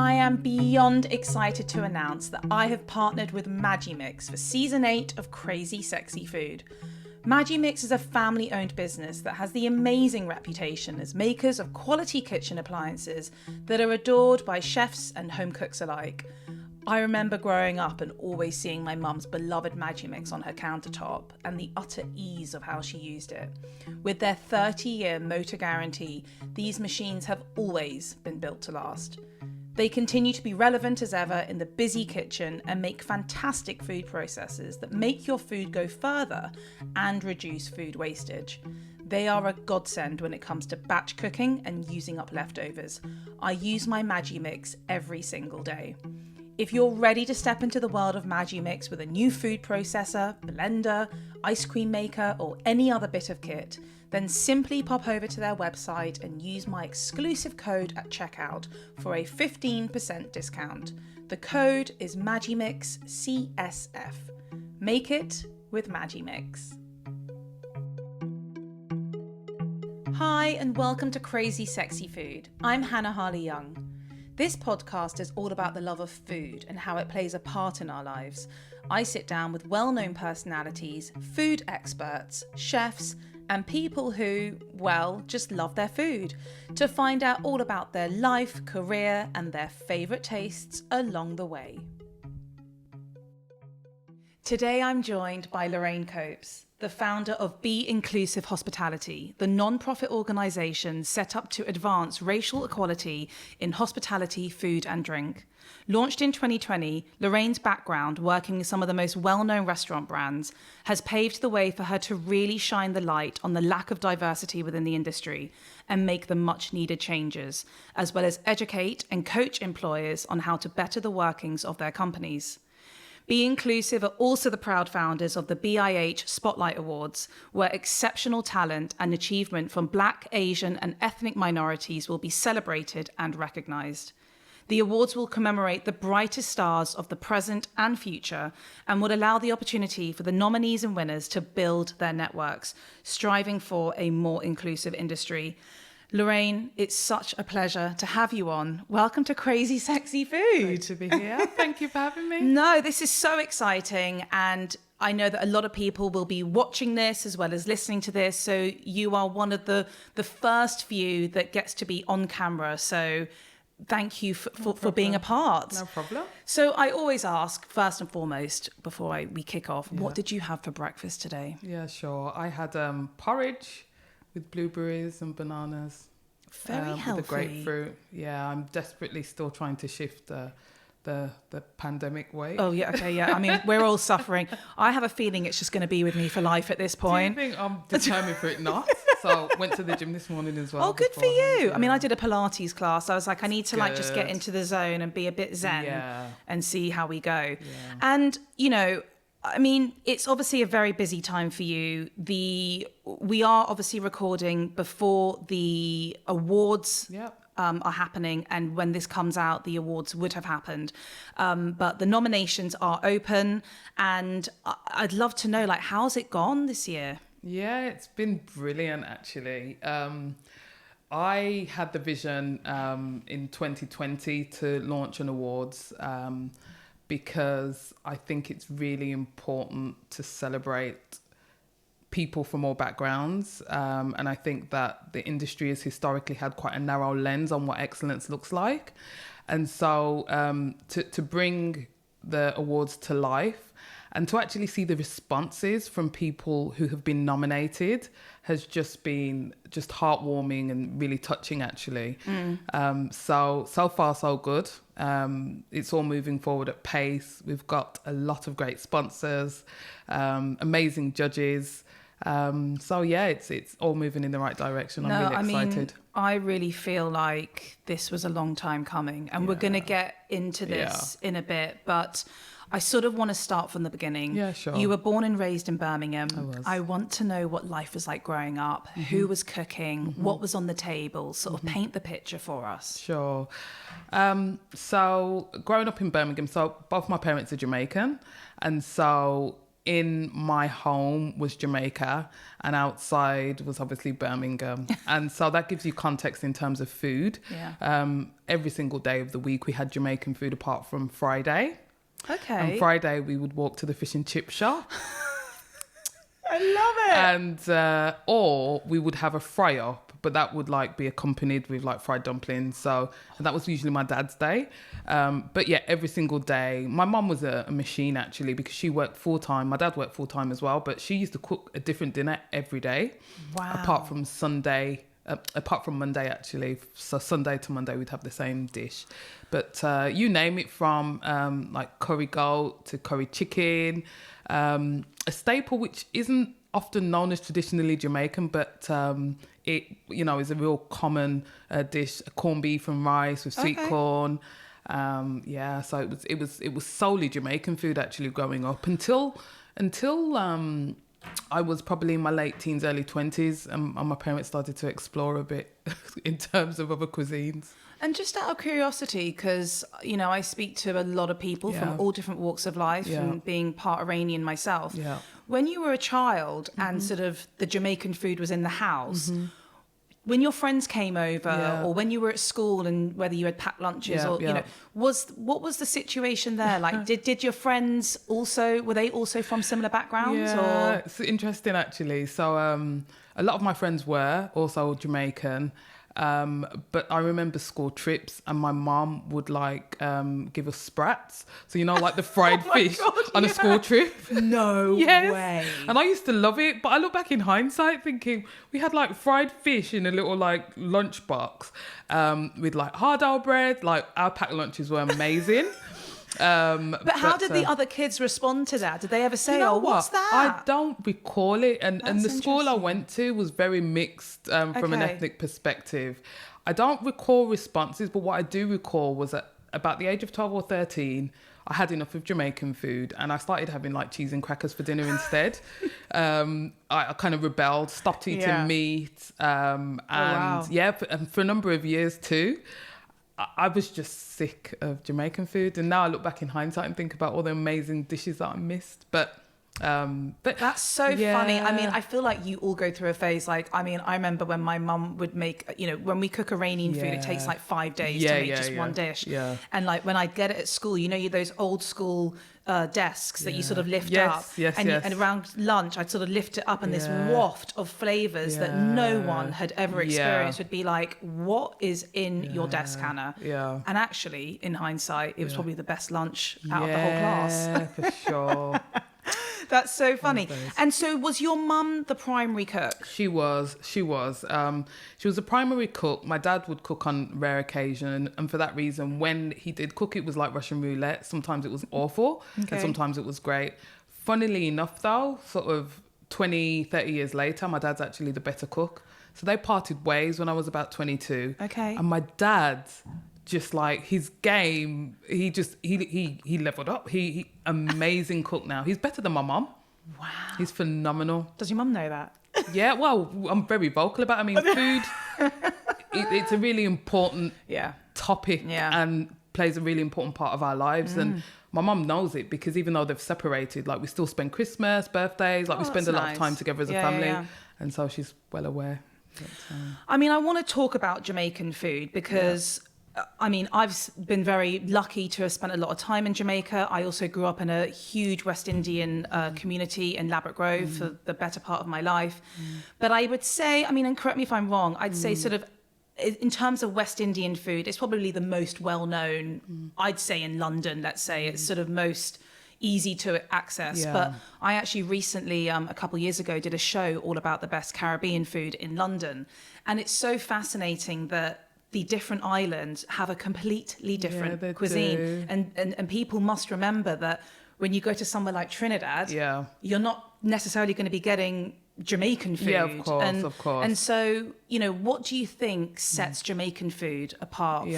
I am beyond excited to announce that I have partnered with Magimix for Season 8 of Crazy Sexy Food. Magimix is a family-owned business that has the amazing reputation as makers of quality kitchen appliances that are adored by chefs and home cooks alike. I remember growing up and always seeing my mum's beloved Magimix on her countertop and the utter ease of how she used it. With their 30-year motor guarantee, these machines have always been built to last. They continue to be relevant as ever in the busy kitchen and make fantastic food processors that make your food go further and reduce food wastage. They are a godsend when it comes to batch cooking and using up leftovers. I use my Magimix every single day. If you're ready to step into the world of Magimix with a new food processor, blender, ice cream maker, or any other bit of kit, then simply pop over to their website and use my exclusive code at checkout for a 15% discount. The code is MagimixCSF. Make it with Magimix. Hi, and welcome to Crazy Sexy Food. I'm Hannah Harley-Young. This podcast is all about the love of food and how it plays a part in our lives. I sit down with well-known personalities, food experts, chefs, and people who, well, just love their food, to find out all about their life, career, and their favourite tastes along the way. Today I'm joined by Lorraine Copes, the founder of Be Inclusive Hospitality, the non-profit organisation set up to advance racial equality in hospitality, food and drink. Launched in 2020, Lorraine's background working with some of the most well-known restaurant brands has paved the way for her to really shine the light on the lack of diversity within the industry and make the much-needed changes, as well as educate and coach employers on how to better the workings of their companies. Be Inclusive are also the proud founders of the BIH Spotlight Awards, where exceptional talent and achievement from Black, Asian and ethnic minorities will be celebrated and recognised. The awards will commemorate the brightest stars of the present and future and would allow the opportunity for the nominees and winners to build their networks, striving for a more inclusive industry. Lorraine, it's such a pleasure to have you on. Welcome to Crazy Sexy Food. Great to be here. Thank you for having me. No, this is so exciting. And I know that a lot of people will be watching this as well as listening to this. So you are one of the first few that gets to be on camera. So thank you for being a part. No problem. So I always ask, first and foremost, before we kick off, what did you have for breakfast today? Yeah, sure. I had porridge with blueberries and bananas. Very healthy. With the grapefruit. Yeah, I'm desperately still trying to shift the pandemic weight. Oh, yeah, okay, yeah. I mean, we're all suffering. I have a feeling it's just going to be with me for life at this point. Do you think I'm determined for it not? So went to the gym this morning as well. Oh, good for you. Yeah. I mean, I did a Pilates class. I was like, I need to just get into the zone and be a bit zen and see how we go. Yeah. And, I mean, it's obviously a very busy time for you. We are obviously recording before the awards are happening, and when this comes out, the awards would have happened. But the nominations are open, and I'd love to know, how's it gone this year? Yeah, it's been brilliant, actually. I had the vision in 2020 to launch an awards because I think it's really important to celebrate people from all backgrounds. And I think that the industry has historically had quite a narrow lens on what excellence looks like. And so to bring the awards to life and to actually see the responses from people who have been nominated has just been heartwarming and really touching, actually. So far, so good. It's all moving forward at pace. We've got a lot of great sponsors, amazing judges. It's all moving in the right direction. I'm really excited. I really feel like this was a long time coming, and we're going to get into this in a bit, but I sort of want to start from the beginning. Yeah, sure. You were born and raised in Birmingham. I was. I want to know what life was like growing up, who was cooking, what was on the table, sort of paint the picture for us. Sure. So growing up in Birmingham, so both my parents are Jamaican, and so in my home was Jamaica and outside was obviously Birmingham. And so that gives you context in terms of food. Yeah. Every single day of the week we had Jamaican food apart from Friday. Okay. And Friday we would walk to the fish and chip shop. I love it. And or we would have a fry up, but that would like be accompanied with like fried dumplings. So that was usually my dad's day. But yeah, every single day. My mum was a machine actually because she worked full time. My dad worked full time as well, but she used to cook a different dinner every day. Wow. Apart from Monday actually. So Sunday to Monday we'd have the same dish. But you name it, from like curry goat to curry chicken. A staple which isn't often known as traditionally Jamaican, but it, you know, is a real common dish: corned beef and rice with sweet corn. Yeah, so it was solely Jamaican food actually growing up until I was probably in my late teens, early 20s, and my parents started to explore a bit in terms of other cuisines. And just out of curiosity, because, you know, I speak to a lot of people from all different walks of life, and being part Iranian myself. Yeah. When you were a child and sort of the Jamaican food was in the house, when your friends came over or when you were at school, and whether you had packed lunches you know, what was the situation there? Like, did your friends also, were they also from similar backgrounds? Yeah, or? it's interesting actually. So a lot of my friends were also Jamaican. But I remember school trips and my mum would like give us sprats. So, you know, like the fried fish on a school trip. No way. And I used to love it. But I look back in hindsight thinking we had like fried fish in a little like lunch box with like hard-boiled bread. Like our packed lunches were amazing. But how did the other kids respond to that? Did they ever say, you know what's that? I don't recall it. And the school I went to was very mixed from an ethnic perspective. I don't recall responses, but what I do recall was at about the age of 12 or 13, I had enough of Jamaican food and I started having like cheese and crackers for dinner instead. I kind of rebelled, stopped eating meat. And for a number of years too. I was just sick of Jamaican food, and now I look back in hindsight and think about all the amazing dishes that I missed. But that's so funny. I mean, I feel like you all go through a phase. Like, I mean, I remember when my mum would make, you know, when we cook Iranian food, it takes like 5 days to make just one dish. Yeah. And like when I'd get it at school, you know, those old school desks that you sort of lift up. And around lunch, I'd sort of lift it up, and this waft of flavors that no one had ever experienced would be like, what is in your desk, Hannah? Yeah. And actually, in hindsight, it was probably the best lunch out of the whole class. Yeah, for sure. That's so funny. And so was your mum the primary cook? She was. She was a primary cook. My dad would cook on rare occasion. And for that reason, when he did cook, it was like Russian roulette. Sometimes it was awful and sometimes it was great. Funnily enough, though, sort of 20, 30 years later, my dad's actually the better cook. So they parted ways when I was about 22. Okay. And my dad, just like his game, he leveled up. He amazing cook now. He's better than my mum. Wow. He's phenomenal. Does your mum know that? Yeah, well, I'm very vocal about it. I mean, food, it's a really important topic and plays a really important part of our lives. And my mum knows it because even though they've separated, like we still spend Christmas, birthdays, like we spend a lot of time together as a family. Yeah. And so she's well aware. I mean, I want to talk about Jamaican food because... I mean, I've been very lucky to have spent a lot of time in Jamaica. I also grew up in a huge West Indian community in Ladbroke Grove for the better part of my life. But I would say, I mean, and correct me if I'm wrong, I'd say sort of in terms of West Indian food, it's probably the most well-known, I'd say in London, let's say. It's sort of most easy to access. Yeah. But I actually recently, a couple of years ago, did a show all about the best Caribbean food in London. And it's so fascinating that the different islands have a completely different cuisine. And people must remember that when you go to somewhere like Trinidad, you're not necessarily going to be getting Jamaican food. Yeah, of course. And so, you know, what do you think sets Jamaican food apart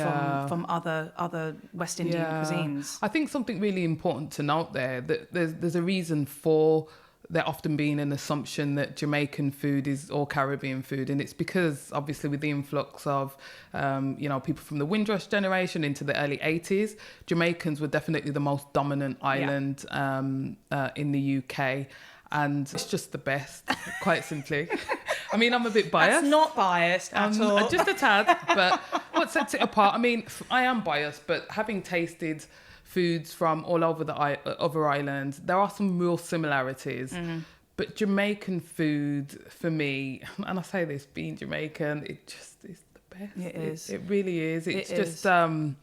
from other West Indian cuisines? I think something really important to note there, that there's a reason for there often being an assumption that Jamaican food is all Caribbean food. And it's because, obviously, with the influx of, people from the Windrush generation into the early 80s, Jamaicans were definitely the most dominant island in the UK. And it's just the best, quite simply. I mean, I'm a bit biased. That's not biased at all. Just a tad. But what sets it apart? I mean, I am biased, but having tasted foods from all over the other islands, there are some real similarities. But Jamaican food, for me, and I say this, being Jamaican, it just is the best. It is. It really is. It's just, I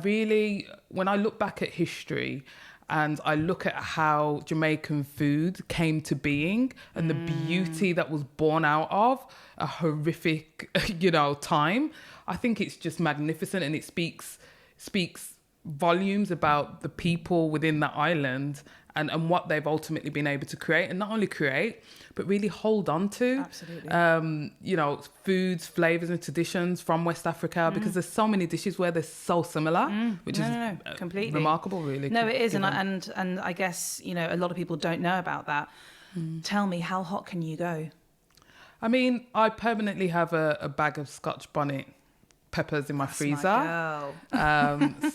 really, when I look back at history and I look at how Jamaican food came to being and the beauty that was born out of a horrific, time, I think it's just magnificent, and it speaks volumes about the people within that island and what they've ultimately been able to create, and not only create, but really hold on to. Absolutely. Foods, flavors and traditions from West Africa, because there's so many dishes where they're so similar, which is completely remarkable, really. No, it is. And I guess, a lot of people don't know about that. Tell me, how hot can you go? I mean, I permanently have a bag of Scotch bonnet peppers in my freezer.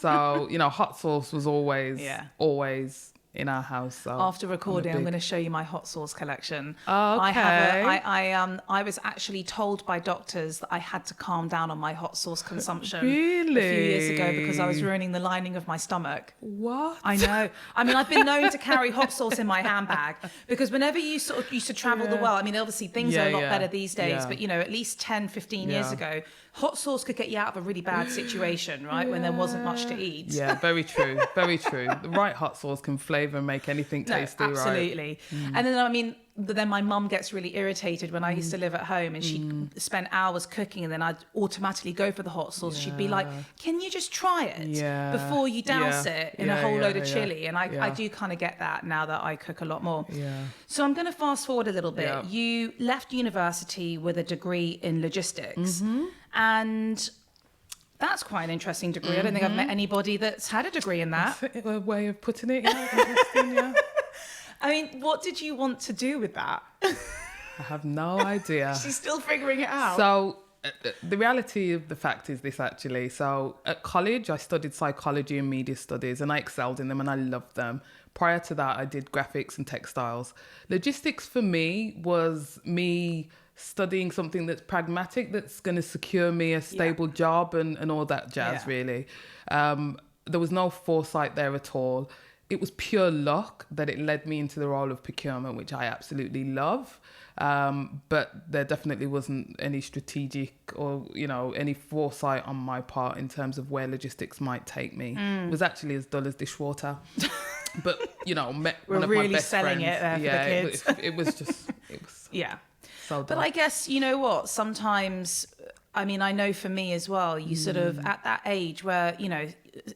So, hot sauce was always in our house. So after recording, I'm going to show you my hot sauce collection. Okay. I was actually told by doctors that I had to calm down on my hot sauce consumption Really? a few years ago because I was ruining the lining of my stomach. What? I know. I mean, I've been known to carry hot sauce in my handbag because whenever you sort of used to travel the world, I mean, obviously things are a lot better these days, but at least 10, 15 years ago, hot sauce could get you out of a really bad situation, right? When there wasn't much to eat. Yeah, very true. Very true. The right hot sauce can flavour and make anything tasty, absolutely. Right? And then my mum gets really irritated when I used to live at home and she'd spend hours cooking and then I'd automatically go for the hot sauce. She'd be like, can you just try it before you douse it in a whole load of chili? And I do kind of get that now that I cook a lot more. Yeah. So I'm going to fast forward a little bit. Yeah. You left university with a degree in logistics and that's quite an interesting degree. I don't think I've met anybody that's had a degree in that. That's a way of putting it. Yeah. I mean, what did you want to do with that? I have no idea. She's still figuring it out. So the reality of the fact is this, actually. So at college, I studied psychology and media studies and I excelled in them and I loved them. Prior to that, I did graphics and textiles. Logistics for me was me studying something that's pragmatic, that's going to secure me a stable job and all that jazz, really. There was no foresight there at all. It was pure luck that it led me into the role of procurement, which I absolutely love. But there definitely wasn't any strategic or, any foresight on my part in terms of where logistics might take me. It was actually as dull as dishwater. But, met We're one of really my best selling friends. it there for the kids. It was just, so but I guess, you know what, sometimes, I mean, I know for me as well, you sort of at that age where,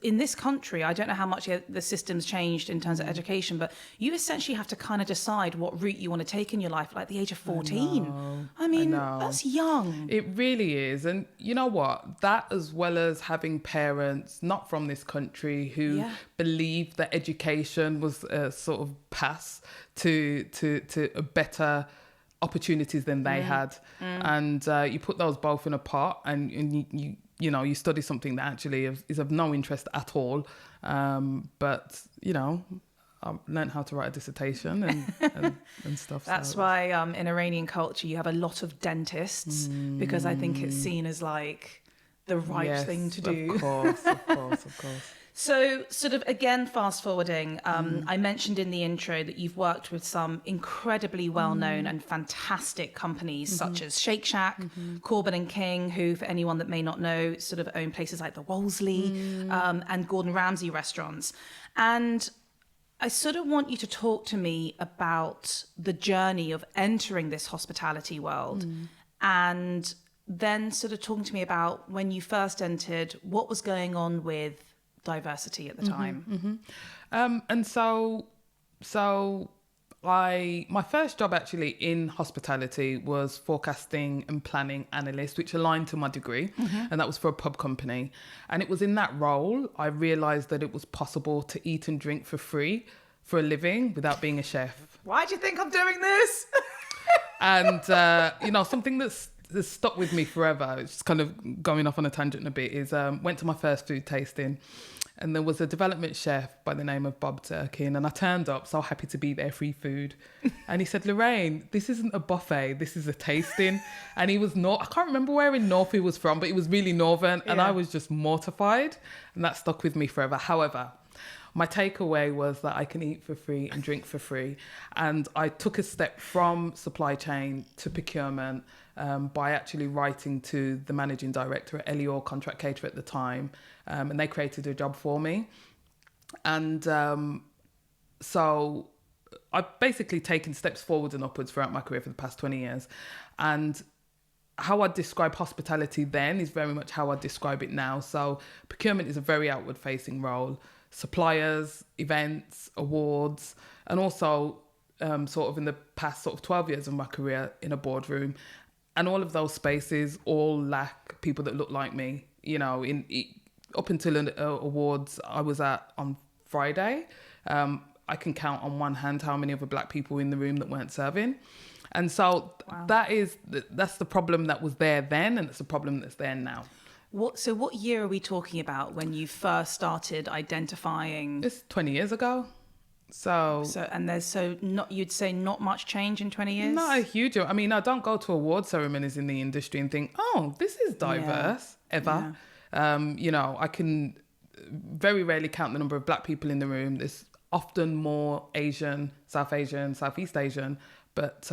in this country, I don't know how much the system's changed in terms of education, but you essentially have to kind of decide what route you want to take in your life, like the age of 14. I mean, that's young. It really is. And you know what? That, as well as having parents not from this country who believed that education was a sort of pass to a better opportunities than they had. And you put those both in a pot and you study something that actually is of no interest at all. But, I learned how to write a dissertation and stuff. That's why in Iranian culture, you have a lot of dentists because I think it's seen as like the right thing to do. Of course. So sort of, again, fast forwarding, I mentioned in the intro that you've worked with some incredibly well-known and fantastic companies such as Shake Shack, Corbin and King, who, for anyone that may not know, sort of own places like the Wolseley and Gordon Ramsay restaurants. And I sort of want you to talk to me about the journey of entering this hospitality world and then sort of talking to me about when you first entered, what was going on with diversity at the time. And so my first job actually in hospitality was forecasting and planning analyst, which aligned to my degree, and that was for a pub company. And it was in that role I realized that it was possible to eat and drink for free for a living without being a chef. Why do you think I'm doing this? And, something that's stuck with me forever, it's just kind of going off on a tangent a bit, is went to my first food tasting. And there was a development chef by the name of Bob Durkin. And I turned up so happy to be there, free food. And he said, Lorraine, this isn't a buffet, this is a tasting. And he was I can't remember where in North he was from, but he was really northern. And I was just mortified. And that stuck with me forever. However, my takeaway was that I can eat for free and drink for free. And I took a step from supply chain to procurement by actually writing to the managing director at Elior Contract Caterer at the time. And they created a job for me. And so I've basically taken steps forward and upwards throughout my career for the past 20 years. And how I describe hospitality then is very much how I describe it now. So procurement is a very outward facing role. Suppliers, events, awards, and also sort of in the past sort of 12 years of my career in a boardroom. And all of those spaces all lack people that look like me. Up until awards I was at on Friday, I can count on one hand how many other black people in the room that weren't serving. And so that's the problem that was there then, and it's the problem that's there now. So what year are we talking about when you first started identifying? It's 20 years ago. You'd say not much change in 20 years? Not a huge. I mean, I don't go to award ceremonies in the industry and think, oh, this is diverse, ever. Yeah. I can very rarely count the number of black people in the room. There's often more Asian, South Asian, Southeast Asian, but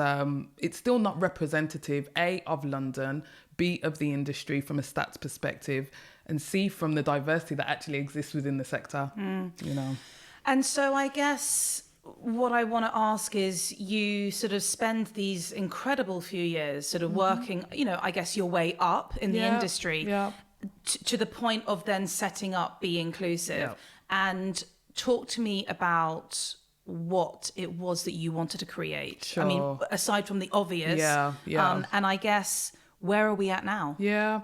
it's still not representative, A, of London, B, of the industry from a stats perspective, and C, from the diversity that actually exists within the sector, And so I guess what I want to ask is, you sort of spend these incredible few years sort of working, I guess your way up in the industry to the point of then setting up Be Inclusive. And talk to me about what it was that you wanted to create. Sure. I mean, aside from the obvious. And I guess, where are we at now? Yeah.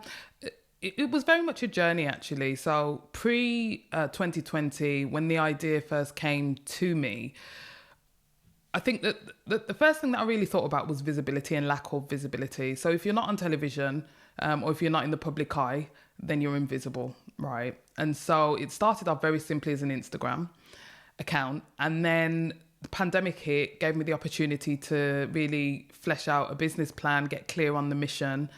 It was very much a journey, actually. So pre-2020, when the idea first came to me, I think that the first thing that I really thought about was visibility and lack of visibility. So if you're not on television or if you're not in the public eye, then you're invisible, right? And so it started off very simply as an Instagram account. And then the pandemic hit, gave me the opportunity to really flesh out a business plan, get clear on the mission.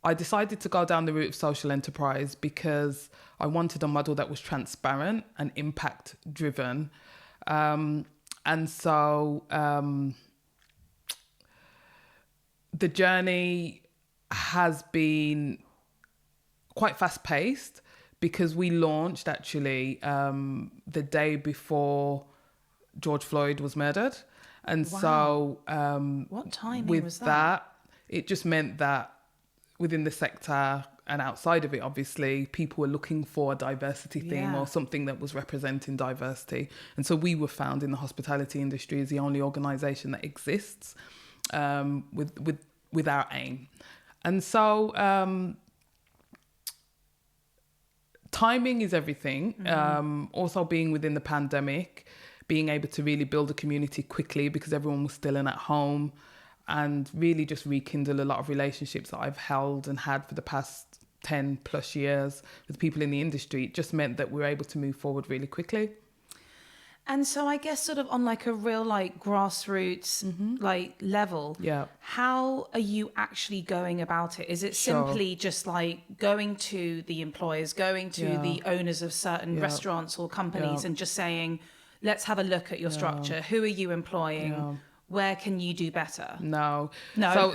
I decided to go down the route of social enterprise because I wanted a model that was transparent and impact driven. And so the journey has been quite fast paced because we launched actually the day before George Floyd was murdered. And so what timing with was that? It just meant that within the sector and outside of it, obviously, people were looking for a diversity theme or something that was representing diversity. And so we were found in the hospitality industry as the only organisation that exists with our aim. And so timing is everything. Also being within the pandemic, being able to really build a community quickly because everyone was still in at home, and really just rekindle a lot of relationships that I've held and had for the past 10 plus years with people in the industry. It just meant that we were able to move forward really quickly. And so I guess sort of on like a real like grassroots like level, how are you actually going about it? Is it simply just like going to the employers, going to the owners of certain restaurants or companies and just saying, let's have a look at your structure. Who are you employing? Where can you do better? No. So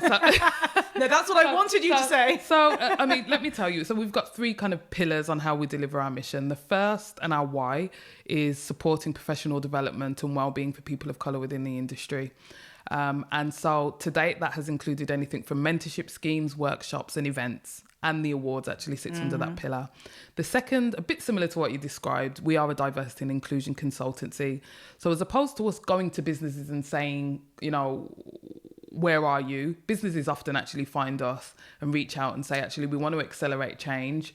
no, that's what I wanted you to say. So, I mean, let me tell you. So we've got three kind of pillars on how we deliver our mission. The first and our why is supporting professional development and well-being for people of colour within the industry. And so to date, that has included anything from mentorship schemes, workshops and events. And the awards actually sits under that pillar. The second, a bit similar to what you described, we are a diversity and inclusion consultancy. So as opposed to us going to businesses and saying, where are you? Businesses often actually find us and reach out and say, actually, we want to accelerate change.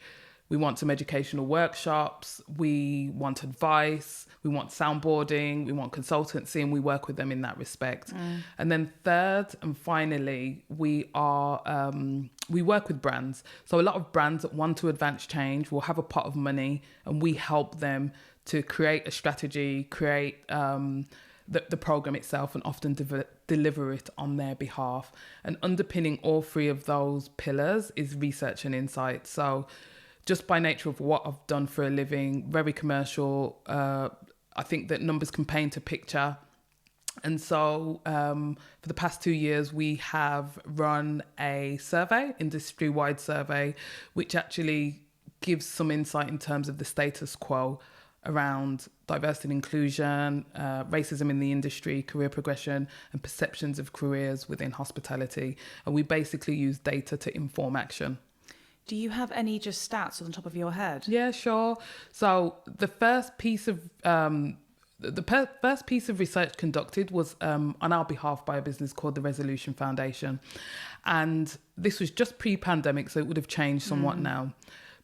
We want some educational workshops. We want advice. We want soundboarding. We want consultancy, and we work with them in that respect. And then third and finally, we work with brands. So a lot of brands that want to advance change will have a pot of money, and we help them to create a strategy, create the program itself, and often deliver it on their behalf. And underpinning all three of those pillars is research and insight. So just by nature of what I've done for a living, very commercial, I think that numbers can paint a picture. And so for the past 2 years, we have run a survey, industry-wide survey, which actually gives some insight in terms of the status quo around diversity and inclusion, racism in the industry, career progression, and perceptions of careers within hospitality. And we basically use data to inform action. Do you have any just stats on the top of your head? Yeah, sure. So the first piece of first piece of research conducted was on our behalf by a business called the Resolution Foundation. And this was just pre-pandemic, so it would have changed somewhat now.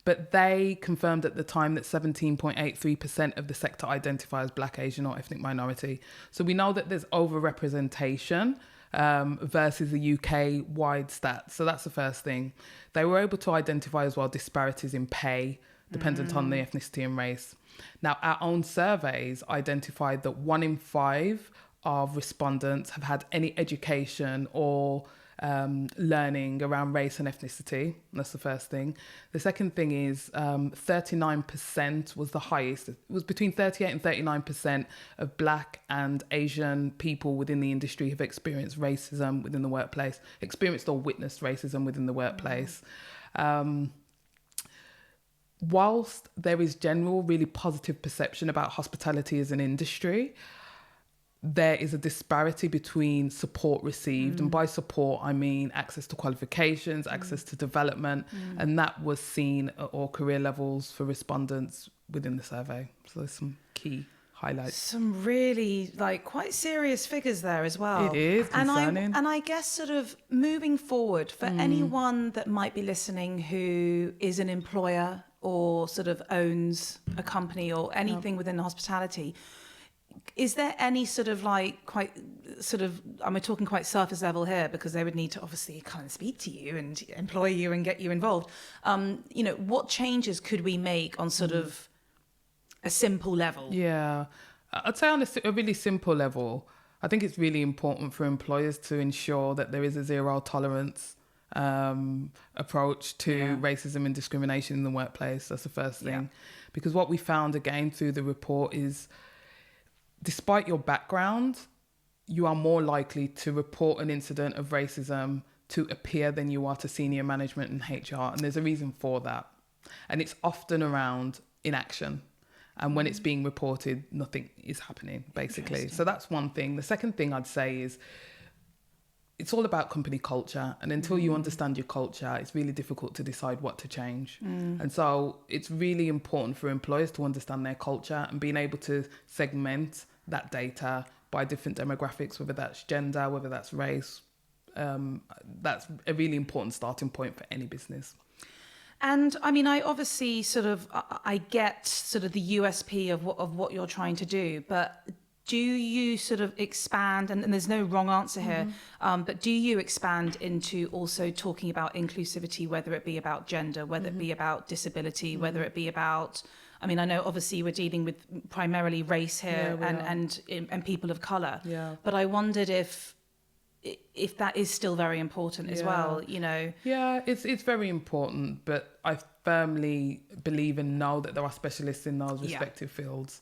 But they confirmed at the time that 17.83% of the sector identify as Black, Asian or ethnic minority. So we know that there's over-representation versus the UK-wide stats. So that's the first thing. They were able to identify as well disparities in pay dependent on the ethnicity and race. Now, our own surveys identified that 1 in 5 of respondents have had any education or learning around race and ethnicity. That's the first thing. The second thing is 39% was the highest. It was between 38 and 39% of Black and Asian people within the industry have experienced racism within the workplace, experienced or witnessed racism within the workplace. Whilst there is general really positive perception about hospitality as an industry, there is a disparity between support received. And by support, I mean access to qualifications, access to development. And that was seen at all career levels for respondents within the survey. So there's some key highlights. Some really quite serious figures there as well. It is concerning. And I guess sort of moving forward, for anyone that might be listening who is an employer or sort of owns a company or anything within hospitality, is there any sort of we're talking quite surface level here because they would need to obviously kind of speak to you and employ you and get you involved. What changes could we make on sort of a simple level? Yeah, I'd say on a really simple level, I think it's really important for employers to ensure that there is a zero tolerance approach to racism and discrimination in the workplace. That's the first thing. Because what we found again through the report is, despite your background, you are more likely to report an incident of racism to a peer than you are to senior management and HR. And there's a reason for that. And it's often around inaction. And when it's being reported, nothing is happening, basically. So that's one thing. The second thing I'd say is it's all about company culture. And until you understand your culture, it's really difficult to decide what to change. And so it's really important for employers to understand their culture and being able to segment that data by different demographics, whether that's gender, whether that's race. That's a really important starting point for any business. And I mean, I obviously I get sort of the USP of what you're trying to do, but do you sort of expand, and there's no wrong answer here, but do you expand into also talking about inclusivity, whether it be about gender, whether it be about disability, whether it be about, I mean, I know obviously we're dealing with primarily race here and people of colour, but I wondered if that is still very important as well, Yeah, it's very important, but I firmly believe and know that there are specialists in those respective fields.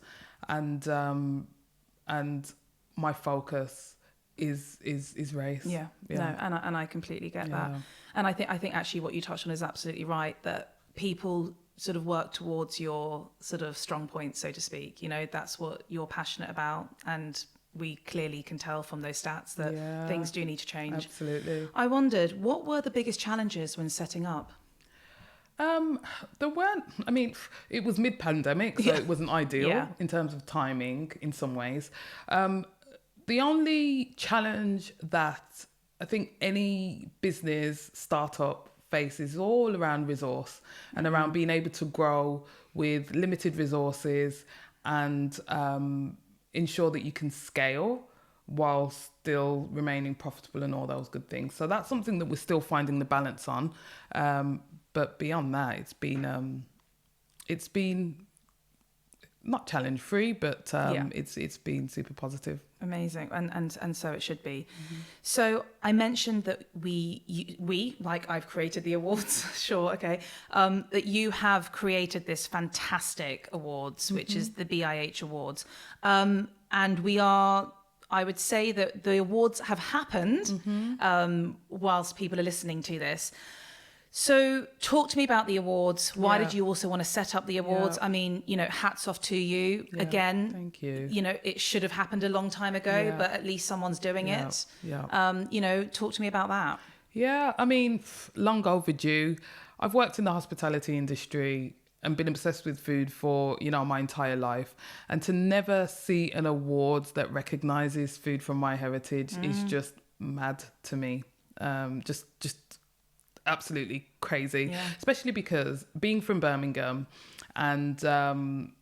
And my focus is race. No, and I completely get that. And I think actually what you touched on is absolutely right, that people sort of work towards your sort of strong points, so to speak. That's what you're passionate about, and we clearly can tell from those stats that things do need to change. Absolutely. I wondered, what were the biggest challenges when setting up? There weren't, I mean, it was mid-pandemic, so it wasn't ideal in terms of timing in some ways. The only challenge that I think any business startup face is all around resource and around being able to grow with limited resources and ensure that you can scale while still remaining profitable and all those good things. So that's something that we're still finding the balance on. But beyond that, it's been not challenge free, but it's been super positive. Amazing, and so it should be. So I mentioned that we like I've created the awards, sure, okay, that you have created this fantastic awards, which is the BIH Awards, and we are. I would say that the awards have happened whilst people are listening to this. So talk to me about the awards. Why did you also want to set up the awards? I mean, hats off to you again. Thank you. It should have happened a long time ago, but at least someone's doing it. Talk to me about that. Yeah, I mean, long overdue. I've worked in the hospitality industry and been obsessed with food for, my entire life. And to never see an award that recognizes food from my heritage is just mad to me. Just absolutely crazy, especially because being from Birmingham and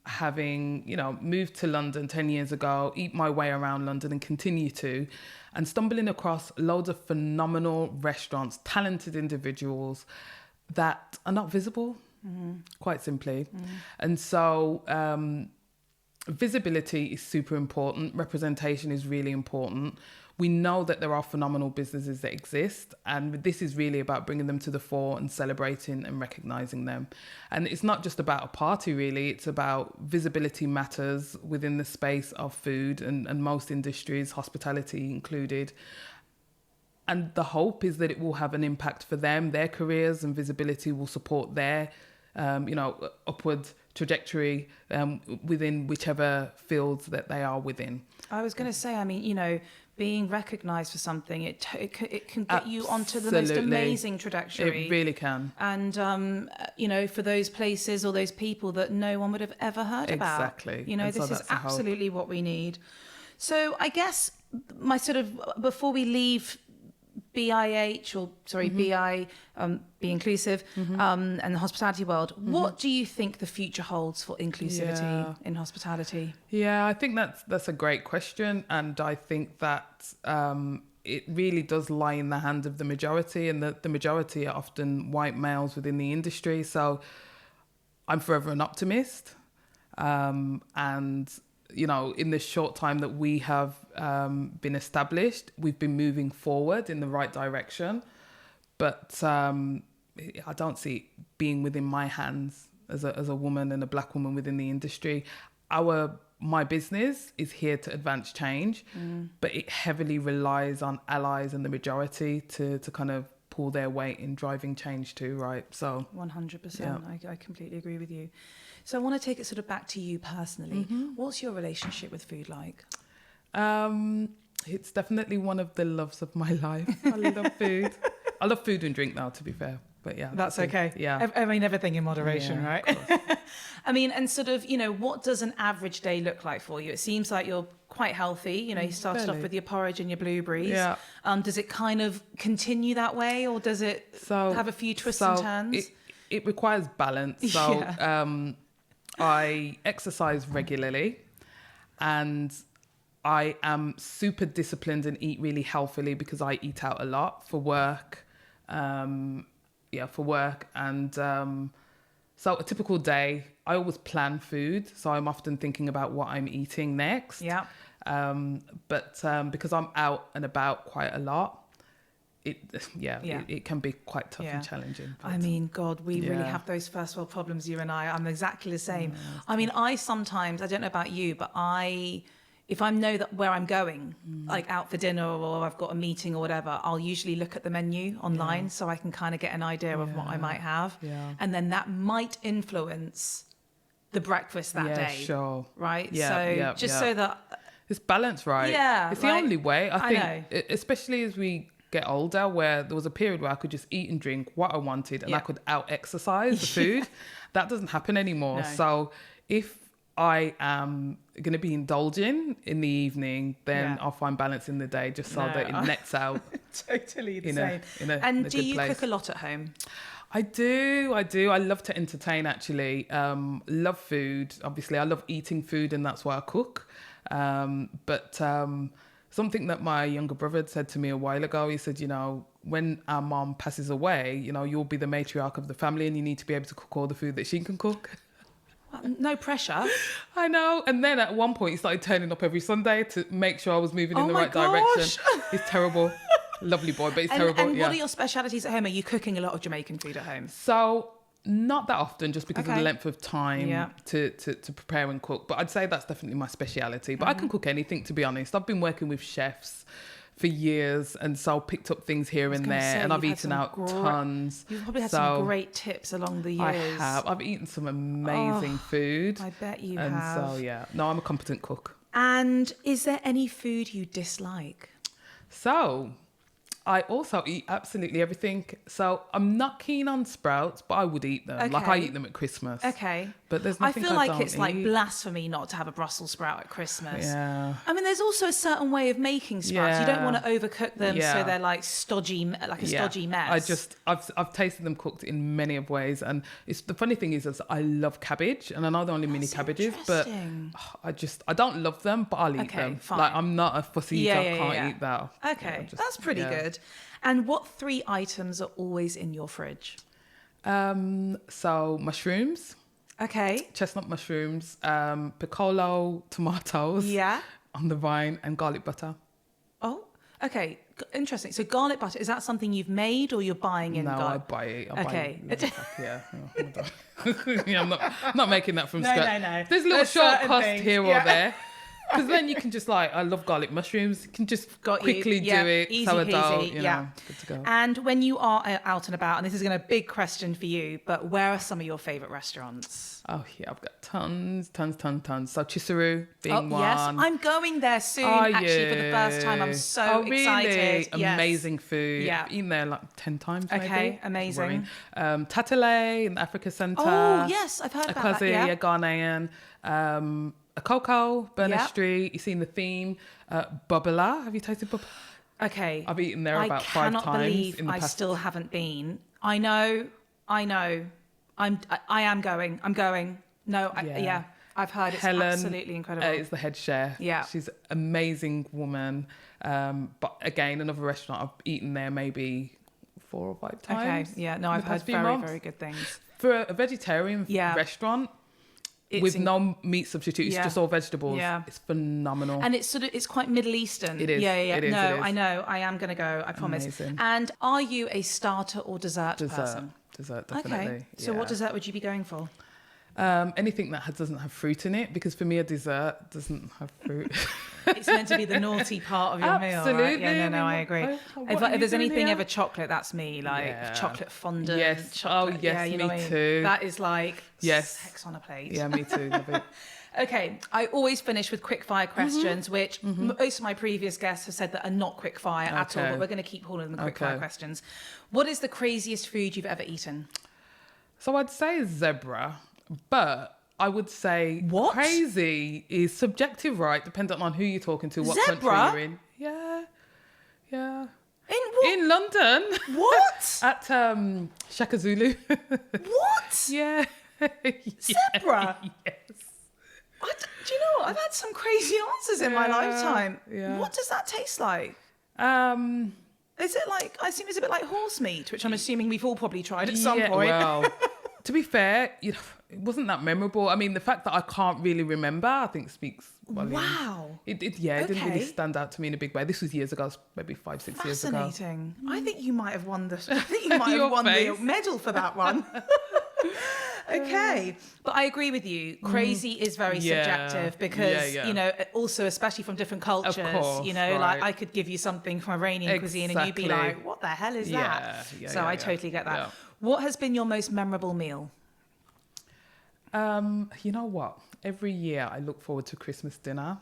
having, moved to London 10 years ago, eat my way around London and continue to, and stumbling across loads of phenomenal restaurants, talented individuals that are not visible, quite simply. And so visibility is super important. Representation is really important. We know that there are phenomenal businesses that exist, and this is really about bringing them to the fore and celebrating and recognizing them. And it's not just about a party, really. It's about visibility matters within the space of food and most industries, hospitality included. And the hope is that it will have an impact for them, their careers, and visibility will support their, upward trajectory within whichever fields that they are within. I was going to say, I mean, being recognised for something, it can get you onto the most amazing trajectory. It really can. And, for those places or those people that no one would have ever heard about. Exactly. This is absolutely what we need. So I guess before we leave BIH, BI, be inclusive, and the hospitality world, what do you think the future holds for inclusivity in hospitality? Yeah, I think that's a great question. And I think that it really does lie in the hands of the majority, and the majority are often white males within the industry. So I'm forever an optimist. And in the short time that we have been established, we've been moving forward in the right direction. But I don't see it being within my hands as a woman and a black woman within the industry. My business is here to advance change, but it heavily relies on allies and the majority to kind of pull their weight in driving change too, right? So 100%. I completely agree with you. So I want to take it sort of back to you personally. What's your relationship with food like? It's definitely one of the loves of my life. I love food. I love food and drink now, to be fair. But yeah. That's okay. Yeah. I mean, everything in moderation, right? I mean, and sort of, what does an average day look like for you? It seems like you're quite healthy. You started off with your porridge and your blueberries. Yeah. Does it kind of continue that way, or does it have a few twists and turns? It requires balance. So I exercise regularly, and I am super disciplined and eat really healthily because I eat out a lot for work. And so a typical day, I always plan food. So I'm often thinking about what I'm eating next. Yeah. But because I'm out and about quite a lot, it can be quite tough and challenging. But I mean, God, we really have those first world problems, you and I. I'm exactly the same. I mean, I sometimes, I don't know about you, but if I know that where I'm going, like out for dinner or I've got a meeting or whatever, I'll usually look at the menu online so I can kind of get an idea of what I might have. Yeah. And then that might influence the breakfast that day. Sure. Right? Yeah, so that... It's balance, right? Yeah. It's the only way. I think, especially as we get older, where there was a period where I could just eat and drink what I wanted and I could out-exercise the food. That doesn't happen anymore. No. So if I am going to be indulging in the evening, then I'll find balance in the day just so that it nets out. Totally the in same. in a And a do good you place. cook a lot at home? I do. I love to entertain, actually. Love food. Obviously, I love eating food, and that's why I cook. But something that my younger brother had said to me a while ago, he said, when our mom passes away, you'll be the matriarch of the family, and you need to be able to cook all the food that she can cook. No pressure. I know. And then at one point, he started turning up every Sunday to make sure I was moving in the my right direction. gosh. It's terrible. Lovely boy, but it's terrible. And yeah. what are your specialities at home? Are you cooking a lot of Jamaican food at home? So not that often, just because of Okay. the length of time Yeah. to prepare and cook. But I'd say that's definitely my speciality. But I can cook anything, to be honest. I've been working with chefs for years, and so picked up things here and gonna there, say, and I've you've had eaten some out tons. You've probably had So some great tips along the I years. have. I've eaten some amazing food. I bet you and have. so yeah, no, I'm a competent cook. And is there any food you dislike? So I also eat absolutely everything. So I'm not keen on sprouts, but I would eat them. Like I Okay. eat them at Christmas. Okay. But there's I nothing feel like don't it's like eat. blasphemy not to have a Brussels sprout at Christmas. Yeah. I mean, there's also a certain way of making sprouts. You don't Yeah. want to overcook them so Yeah. they're like stodgy mess. I've tasted them cooked in many of ways, and it's the funny thing is I love cabbage, and I know they're only mini That's cabbages, but interesting. I don't love them, but I'll eat Okay, them. fine. Like I'm not a fussy eater. I can't eat that. Okay, Yeah, that's pretty good. And what 3 items are always in your fridge? So mushrooms, Okay. chestnut mushrooms, piccolo tomatoes Yeah. on the vine, and garlic butter. Oh, okay. Interesting. So garlic butter, is that something you've made or you're buying in No, I garlic? buy it. Okay. Yeah. Yeah, I'm not making that from No, scratch. no. There's little There's certain shortcuts things, here yeah. or there. Because then you can just I love garlic mushrooms. You can just Got you. quickly Yeah, do it. easy Sourdough, peasy, you know, yeah. good to go. And when you are out and about, and this is going to be a big question for you, but where are some of your favourite restaurants? Oh yeah, I've got tons. So Chisaroo being one. Yes, I'm going there soon. Are actually, for the first time, I'm you? so really? excited. Yes. Amazing food. Yeah. I've eaten there like 10 times maybe. Okay, amazing. Tatale in the Africa Centre. Oh yes, I've heard about that. Yeah. a Ghanaian. A Coco, Burnett Yeah. Street. You've seen the theme. Bubala. Have you tasted Bubala? Okay. I've eaten there about 5 I cannot times believe in the I past. still haven't been. I know. I am going. I'm going. No, Yeah. I've heard it's Helen absolutely incredible. is the head chef. Yeah. She's an amazing woman. But again, another restaurant I've eaten there maybe 4 or 5 times. Okay. Yeah. No, in I've the heard past few very, months. very good things. For a vegetarian Yeah. restaurant It's with in- no meat substitute, it's Yeah. just all vegetables. Yeah. It's phenomenal. And it's quite Middle Eastern. It is. Yeah. It is, No, it is. I know. I am going to go. I promise. Amazing. And are you a starter or dessert person? Dessert, definitely. Okay. So yeah. what dessert would you be going for? Anything that doesn't have fruit in it, because for me a dessert doesn't have fruit. It's meant to be the naughty part of your meal, right? Absolutely. Yeah, no, I I mean, agree. what If are you there's doing anything here? ever chocolate, that's me. Like Yeah. chocolate fondant. Yes. Chocolate, Oh, yes, yeah, you know me what I mean? too. That is like Yes. sex on a plate. Yeah, me too. Love it. Okay, I always finish with quick fire Mm-hmm. questions, which most of my previous guests have said that are not quick fire at all, Okay. but we're going to keep calling them quick fire Okay. questions. What is the craziest food you've ever eaten? So I'd say zebra, but I would say What? crazy is subjective, right? Depending on who you're talking to, what Zebra? country you're in. Yeah. In what? In London. What? At Shaka Zulu. What? yeah. Zebra? Yes. Do you know what? I've had some crazy answers in my Yeah, lifetime. yeah. What does that taste like? Um, Is it like, I assume it's a bit like horse meat, which I'm assuming we've all probably tried at some yeah, point. Well, to be fair, it wasn't that memorable. I mean, the fact that I can't really remember, I think speaks volumes. Wow. It didn't really Okay. stand out to me in a big way. This was years ago, maybe 5-6 years ago. Fascinating. I think you might have won the. I think you might have Your won the face. medal for that one. Okay, but I agree with you. Crazy is very Yeah. subjective because Yeah. you know, also especially from different cultures. course, you know, like right. I could give you something from Iranian cuisine and you'd be Exactly. like, "What the hell is Yeah, that?" yeah, So yeah, I yeah. totally get that. Yeah. What has been your most memorable meal? You know what? Every year I look forward to Christmas dinner,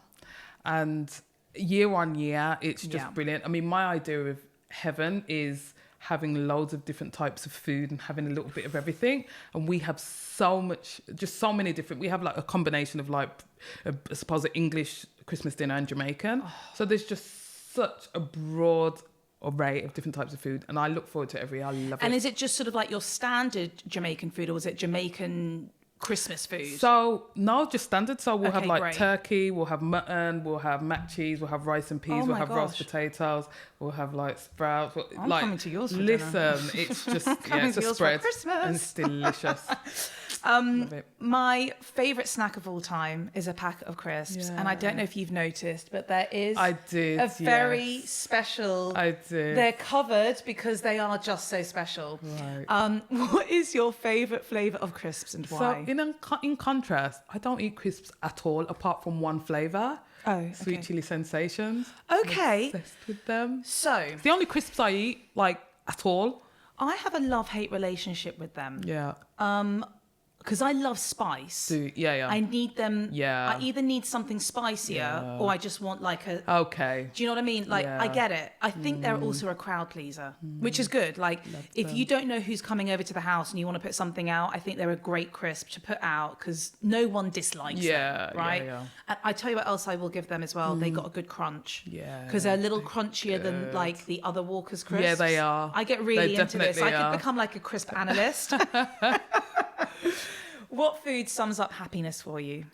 and year on year, it's just Yeah. brilliant. I mean, my idea of heaven is having loads of different types of food and having a little bit of everything. And we have so many different. We have like a combination of like, I suppose, an English Christmas dinner and Jamaican. So there's just such a broad array of different types of food, and I look forward to every. I love it. And is it just sort of like your standard Jamaican food, or is it Jamaican Christmas food? So no, just standard. So we'll have like great. turkey, we'll have mutton, we'll have mac cheese, we'll have rice and peas, Oh we'll my have roast gosh. potatoes, we'll have like sprouts. I'm like, coming to yours for listen, dinner. it's just Coming it's to a yours spread for Christmas. and it's delicious. Love it. My favourite snack of all time is a pack of crisps. And I don't know if you've noticed, but there is I did, a very yes. special... I did. They're covered because they are just so special. Right. What is your favourite flavour of crisps and why? So in contrast, I don't eat crisps at all apart from one flavour. Oh, Sweet chili sensations. Okay. I'm obsessed with them. So, It's the only crisps I eat, like, at all. I have a love-hate relationship with them. Yeah. Because I love spice. Yeah. I need them. Yeah. I either need something spicier Yeah. or I just want like a. Okay. Do you know what I mean? Like, I Yeah. get it. I think they're also a crowd pleaser, which is good. Like, if you don't know who's coming over to the house and you want to put something out, I think they're a great crisp to put out because no one dislikes them, right? Yeah. And I tell you what else I will give them as well. They got a good crunch. Yeah, Because they're a little crunchier than like the other Walker's crisps. Yeah, they are. I get really They into this. I definitely are. could become like a crisp analyst. What food sums up happiness for you?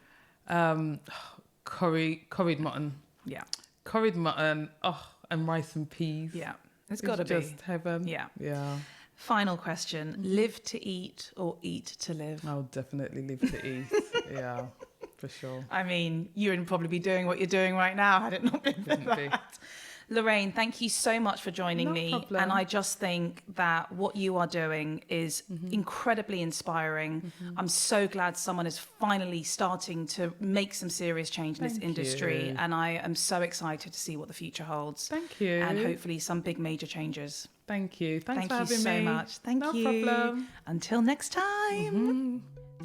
Curried mutton. Yeah. Curried mutton. And rice and peas. Yeah. It's got to be. Just heaven. Yeah. Yeah. Final question. Live to eat or eat to live? I'll definitely live to eat. Yeah, for sure. I mean, you would probably be doing what you're doing right now had it not been for Wouldn't be. that. Lorraine, thank you so much for joining No me. problem. And I just think that what you are doing is incredibly inspiring. I'm so glad someone is finally starting to make some serious change in this Thank industry. you. And I am so excited to see what the future holds. Thank you. And hopefully some big major changes. Thank you. Thanks Thank for you having so me. much. Thank no you. problem. Until next time.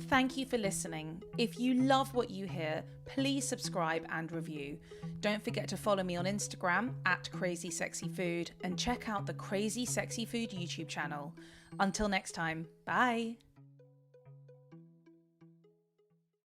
Thank you for listening. If you love what you hear, please subscribe and review. Don't forget to follow me on Instagram @CrazySexyFood and check out the Crazy Sexy Food YouTube channel. Until next time, bye.